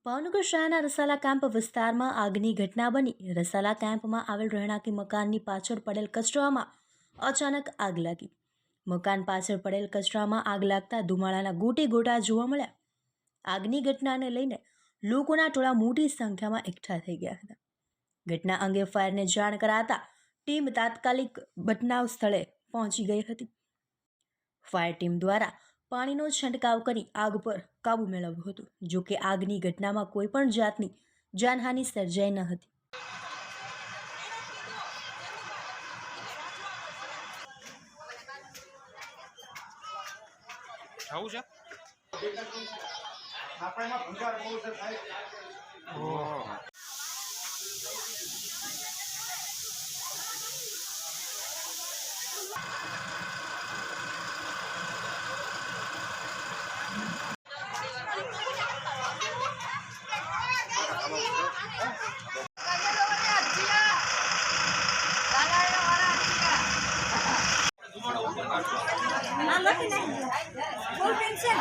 ભાવનગર શહેરના રસાલા કેમ્પ વિસ્તારમાં આગની ઘટના બની। રસાલા કેમ્પમાં આવેલ રહેણાંકી મકાનની પાછળ પડેલ કચરામાં અચાનક આગ લાગી। મકાન પાછળ પડેલ કચરામાં આગ લાગતા ધુમાડાના ગોટે ગોટા જોવા મળ્યા। આગની ઘટનાને લઈને લોકોના ટોળા મોટી સંખ્યામાં એકઠા થઈ ગયા હતા। ઘટના અંગે ફાયરને જાણ કરાતા ટીમ તાત્કાલિક બનાવ સ્થળે પહોંચી ગઈ હતી। ફાયર ટીમ દ્વારા પાણીનો છંટકાવ કરી આગ પર કાબુ મેળવ્યો હતો। જો કે આગની ઘટનામાં કોઈ પણ જાતની જાનહાનિ સર્જાઈ ન હતી। આવું છે Full pencil.